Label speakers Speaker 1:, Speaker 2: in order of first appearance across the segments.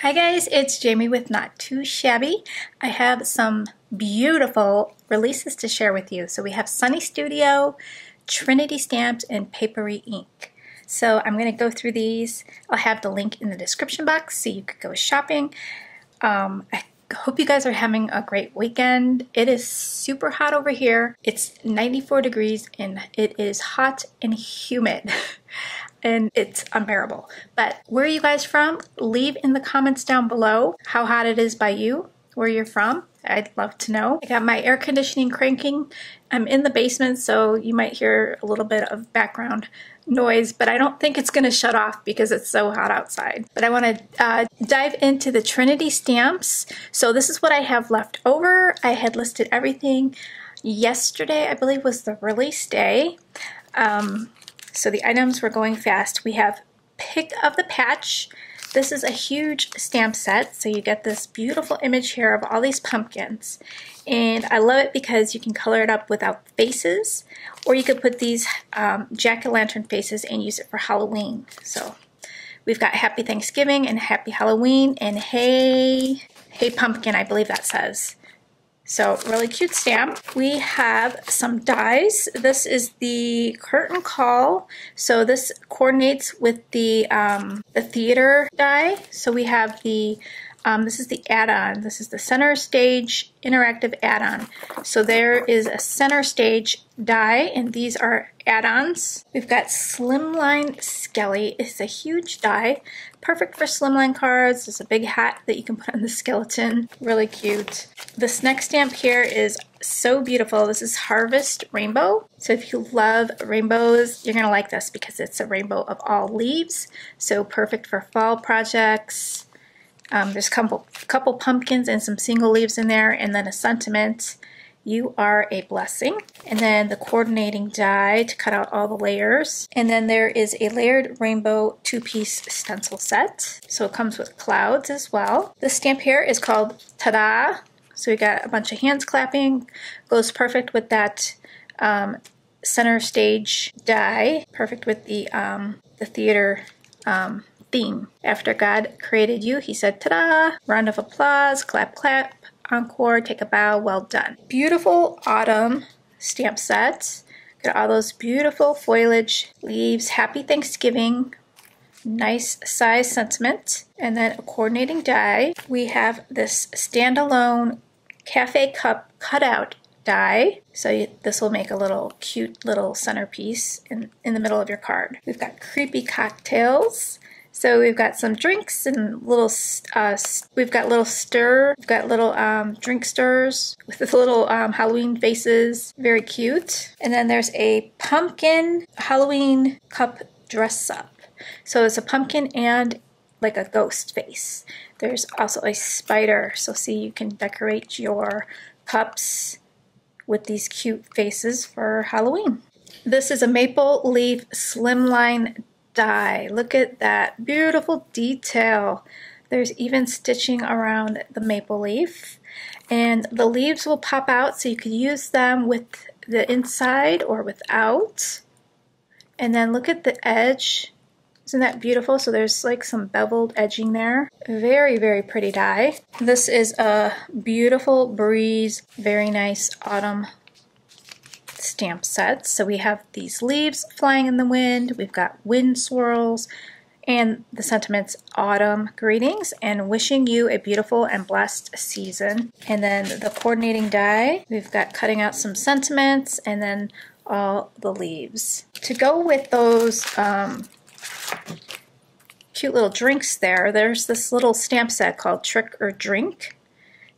Speaker 1: Hi guys, it's Jamie with Not Too Shabby. I have some beautiful releases to share with you. So we have Sunny Studio, Trinity Stamps, and Paperie ink. So I'm going to go through these. I'll have the link in the description box so you could go shopping. I hope you guys are having a great weekend. It is super hot over here. It's 94 degrees and it is hot and humid. And it's unbearable. But where are you guys from? Leave in the comments down below how hot it is by you, where you're from. I'd love to know. I got my air conditioning cranking. I'm in the basement, so you might hear a little bit of background noise, but I don't think it's gonna shut off because it's so hot outside. But I wanna dive into the Trinity stamps. So this is what I have left over. I had listed everything. Yesterday, I believe, was the release day. So the items were going fast. We have Pick of the Patch. This is a huge stamp set. So you get this beautiful image here of all these pumpkins. And I love it because you can color it up without faces, or you could put these jack-o'-lantern faces and use it for Halloween. So we've got Happy Thanksgiving and Happy Halloween and Hey Pumpkin, I believe that says. So really cute stamp. We have some dies. This is the curtain call. So this coordinates with the theater die. So we have the, this is the add-on. This is the center stage interactive add-on. So there is a center stage die and these are add-ons. We've got Slimline Skelly. It's a huge die. Perfect for slimline cards. There's a big hat that you can put on the skeleton. Really cute. This next stamp here is so beautiful. This is Harvest Rainbow. So if you love rainbows, you're gonna like this because it's a rainbow of all leaves. So perfect for fall projects. There's a couple pumpkins and some single leaves in there, and then a sentiment. You are a blessing. And then the coordinating die to cut out all the layers. And then there is a layered rainbow 2-piece stencil set. So it comes with clouds as well. This stamp here is called Ta-da! So we got a bunch of hands clapping. Goes perfect with that center stage die. Perfect with the theater theme. After God created you, he said, ta-da! Round of applause, clap, clap. Encore, take a bow, well done. Beautiful autumn stamp set. Got all those beautiful foliage leaves. Happy Thanksgiving. Nice size sentiment. And then a coordinating die. We have this standalone cafe cup cutout die. So this will make a little cute little centerpiece in the middle of your card. We've got creepy cocktails. So we've got some drinks and little, we've got little drink stirs with the little Halloween faces. Very cute. And then there's a pumpkin Halloween cup dress up. So it's a pumpkin and like a ghost face. There's also a spider. So see, you can decorate your cups with these cute faces for Halloween. This is a maple leaf slimline die. Look at that beautiful detail. There's even stitching around the maple leaf, and the leaves will pop out so you could use them with the inside or without. And then look at the edge. Isn't that beautiful? So there's like some beveled edging there. Very, very pretty die. This is a beautiful breeze, very nice autumn stamp sets. So we have these leaves flying in the wind, we've got wind swirls, and the sentiments autumn greetings and wishing you a beautiful and blessed season. And then the coordinating die, we've got cutting out some sentiments and then all the leaves. To go with those cute little drinks there's this little stamp set called Trick or Drink,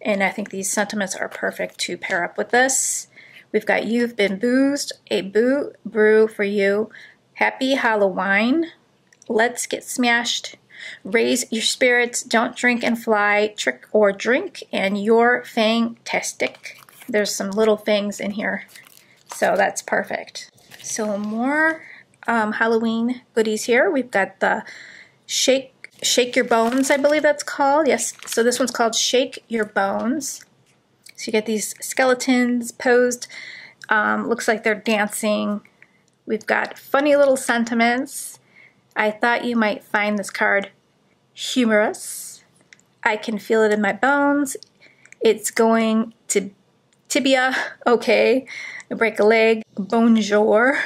Speaker 1: and I think these sentiments are perfect to pair up with this. We've got You've Been Boozed, a boo brew for you, Happy Halloween, Let's Get Smashed, Raise Your Spirits, Don't Drink and Fly, Trick or Drink, and You're Fantastic. There's some little things in here, so that's perfect. So more Halloween goodies here. We've got the Shake Your Bones, I believe that's called. Yes, so this one's called Shake Your Bones. So you get these skeletons posed, looks like they're dancing. We've got funny little sentiments. I thought you might find this card humorous. I can feel it in my bones. It's going to tibia, okay, break a leg, bonjour,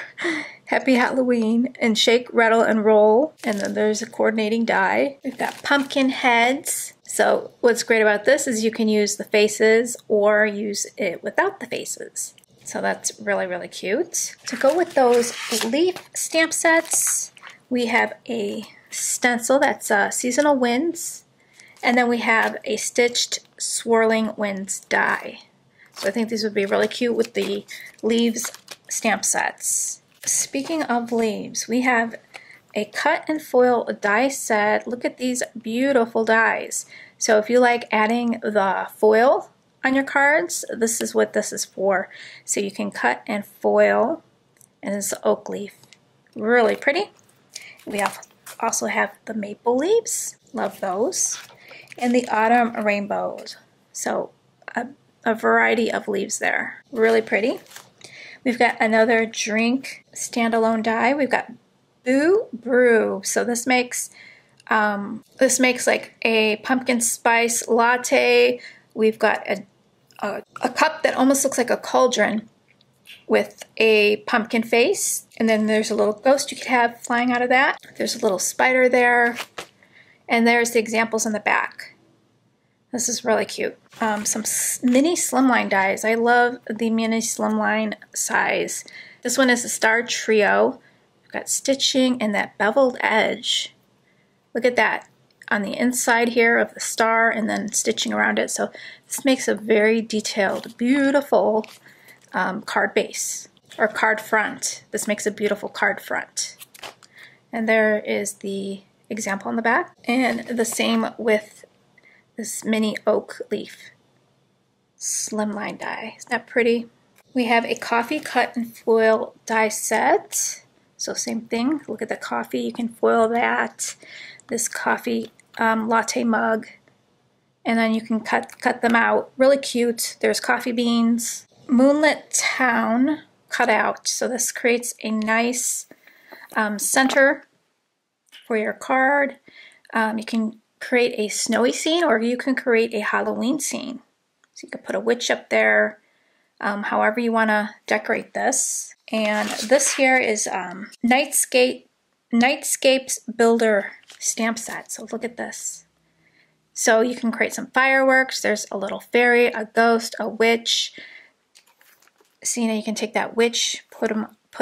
Speaker 1: happy Halloween, and shake, rattle, and roll. And then there's a coordinating die. We've got pumpkin heads. So what's great about this is you can use the faces or use it without the faces. So that's really, really cute. To go with those leaf stamp sets, we have a stencil that's Seasonal Winds. And then we have a stitched Swirling Winds die. So I think these would be really cute with the leaves stamp sets. Speaking of leaves, we have a cut and foil die set. Look at these beautiful dies. So if you like adding the foil on your cards, this is what this is for. So you can cut and foil, and it's oak leaf. Really pretty. We also have the maple leaves. Love those. And the autumn rainbows. So a variety of leaves there. Really pretty. We've got another drink standalone die. We've got Boo Brew. So this makes like a pumpkin spice latte. We've got a cup that almost looks like a cauldron with a pumpkin face. And then there's a little ghost you could have flying out of that. There's a little spider there. And there's the examples in the back. This is really cute. Some mini slimline dies. I love the mini slimline size. This one is a star trio. We've got stitching and that beveled edge. Look at that on the inside here of the star and then stitching around it. So this makes a very detailed, beautiful card base or card front. This makes a beautiful card front. And there is the example on the back. And the same with this mini oak leaf slimline die. Isn't that pretty? We have a coffee cut and foil die set. So same thing. Look at the coffee. You can foil that. This coffee latte mug. And then you can cut them out. Really cute. There's coffee beans. Moonlit Town cut out. So this creates a nice center for your card. You can create a snowy scene or you can create a Halloween scene. So you can put a witch up there, however you want to decorate this. And this here is Nightscapes Builder stamp set. So look at this. So you can create some fireworks. There's a little fairy, a ghost, a witch. So you can take that witch, put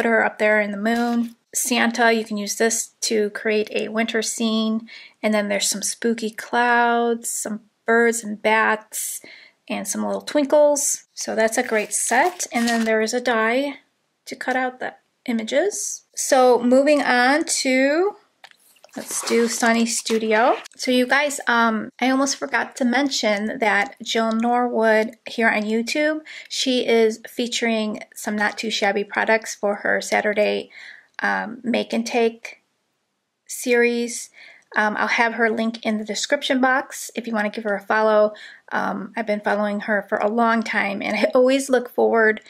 Speaker 1: her up there in the moon. Santa, you can use this to create a winter scene. And then there's some spooky clouds, some birds and bats, and some little twinkles. So that's a great set. And then there is a die to cut out the images. So moving on to, let's do Sunny Studio. So you guys, I almost forgot to mention that Jill Norwood here on YouTube, she is featuring some Not Too Shabby products for her Saturday Make and Take series. I'll have her link in the description box if you want to give her a follow. I've been following her for a long time and I always look forward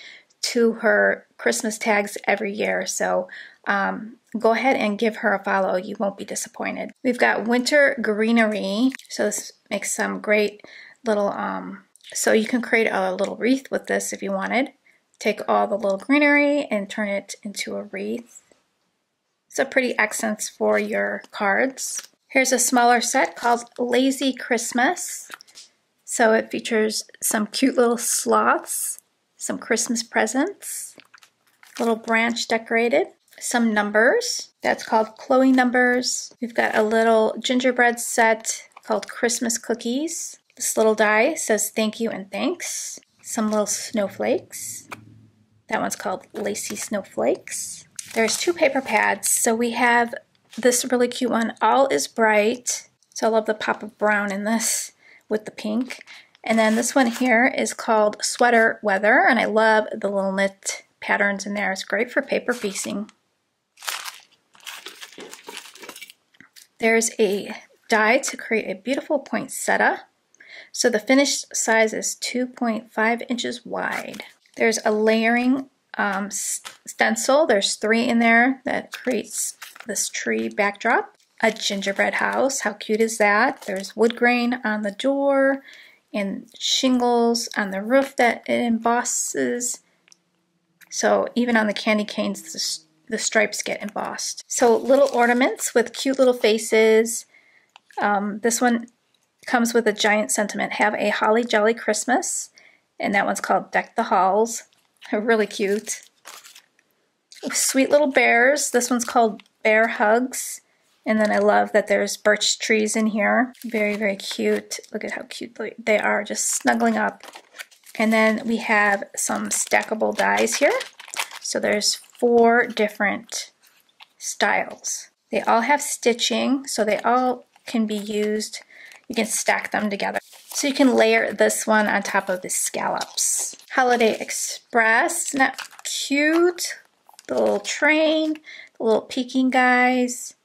Speaker 1: to her Christmas tags every year. So go ahead and give her a follow. You won't be disappointed. We've got Winter Greenery. So this makes some great little, so you can create a little wreath with this if you wanted. Take all the little greenery and turn it into a wreath. It's a pretty accents for your cards. Here's a smaller set called Lazy Christmas. So it features some cute little sloths, some Christmas presents, little branch decorated, some numbers. That's called Chloe numbers. We've got a little gingerbread set called Christmas cookies. This little die says thank you and thanks. Some little snowflakes. That one's called Lacy Snowflakes. There's two paper pads. So we have this really cute one, All is Bright. So I love the pop of brown in this with the pink. And then this one here is called Sweater Weather. And I love the little knit patterns in there. It's great for paper piecing. There's a die to create a beautiful poinsettia. So the finished size is 2.5 inches wide. There's a layering stencil. There's 3 in there that creates this tree backdrop. a gingerbread house. How cute is that? There's wood grain on the door and shingles on the roof that it embosses. So even on the candy canes, the stripes get embossed. So little ornaments with cute little faces. This one comes with a giant sentiment. Have a holly jolly Christmas. And that one's called Deck the Halls. They're really cute. Sweet little bears. This one's called Bear Hugs. And then I love that there's birch trees in here. Very, very cute. Look at how cute they are, just snuggling up. And then we have some stackable dies here. So there's 4 different styles. They all have stitching, so they all can be used. You can stack them together. So you can layer this one on top of the scallops. Holiday Express, isn't that cute? The little train, the little peeking guys,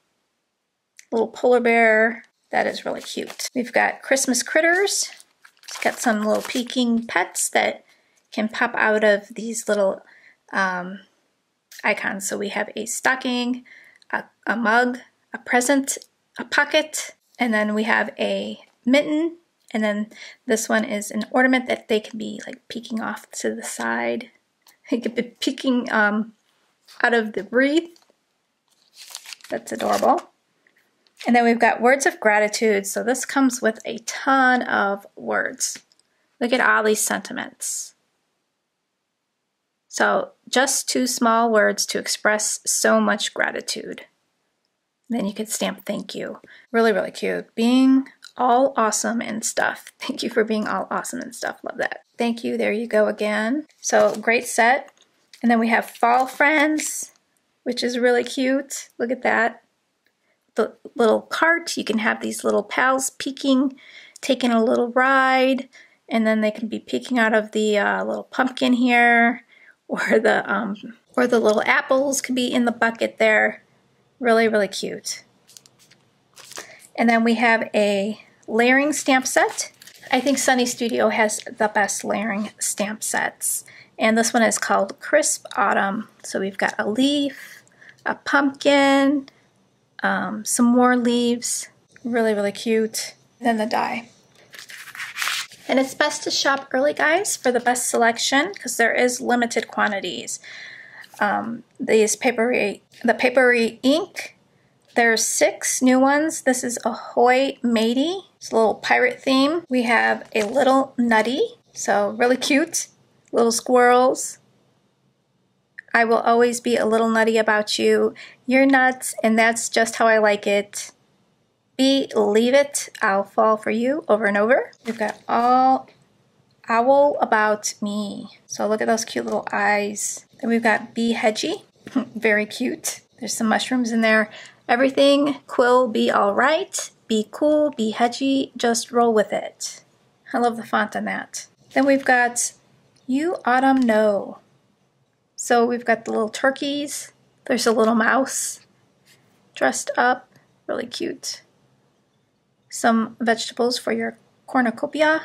Speaker 1: little polar bear. That is really cute. We've got Christmas critters. It's got some little peeking pets that can pop out of these little icons. So we have a stocking, a mug, a present, a pocket, and then we have a mitten, and then this one is an ornament that they can be like peeking off to the side. They could be peeking out of the wreath. That's adorable. And then we've got words of gratitude. So this comes with a ton of words. Look at all these sentiments. So just 2 small words to express so much gratitude. Then you could stamp thank you. Really, really cute. Being all awesome and stuff. Thank you for being all awesome and stuff. Love that. Thank you. There you go again. So great set. And then we have Fall Friends, which is really cute. Look at that. The little cart. You can have these little pals peeking, taking a little ride, and then they can be peeking out of the little pumpkin here, or the little apples could be in the bucket there. Really, really cute. And then we have a layering stamp set. I think Sunny Studio has the best layering stamp sets. And this one is called Crisp Autumn. So we've got a leaf, a pumpkin, some more leaves. Really, really cute. Then the die. And it's best to shop early, guys, for the best selection because there is limited quantities. The Paperie ink, there's 6 new ones. This is Ahoy Matey. It's a little pirate theme. We have a little nutty, so really cute. Little squirrels. I will always be a little nutty about you. You're nuts, and that's just how I like it. Believe it, I'll fall for you over and over. We've got all owl about me. So look at those cute little eyes. Then we've got Be Hedgy. Very cute. There's some mushrooms in there. Everything quill be all right. Be cool, be hedgy, just roll with it. I love the font on that. Then we've got You Autumn Know. So we've got the little turkeys. There's a little mouse dressed up. Really cute. Some vegetables for your cornucopia.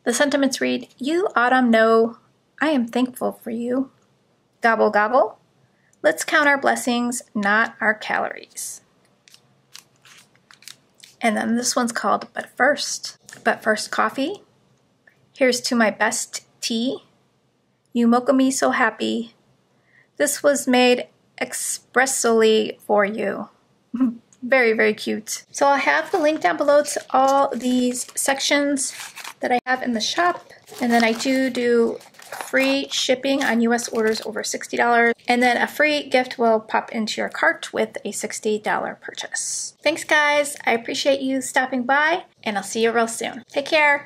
Speaker 1: The sentiments read, You Autumn Know, I am thankful for you. Gobble gobble. Let's count our blessings, not our calories. And then this one's called But First Coffee. Here's to my best tea. You mocha me so happy. This was made expressly for you. Very, very cute. So I'll have the link down below to all these sections that I have in the shop. And then I do free shipping on US orders over $60. And then a free gift will pop into your cart with a $60 purchase. Thanks guys, I appreciate you stopping by and I'll see you real soon. Take care.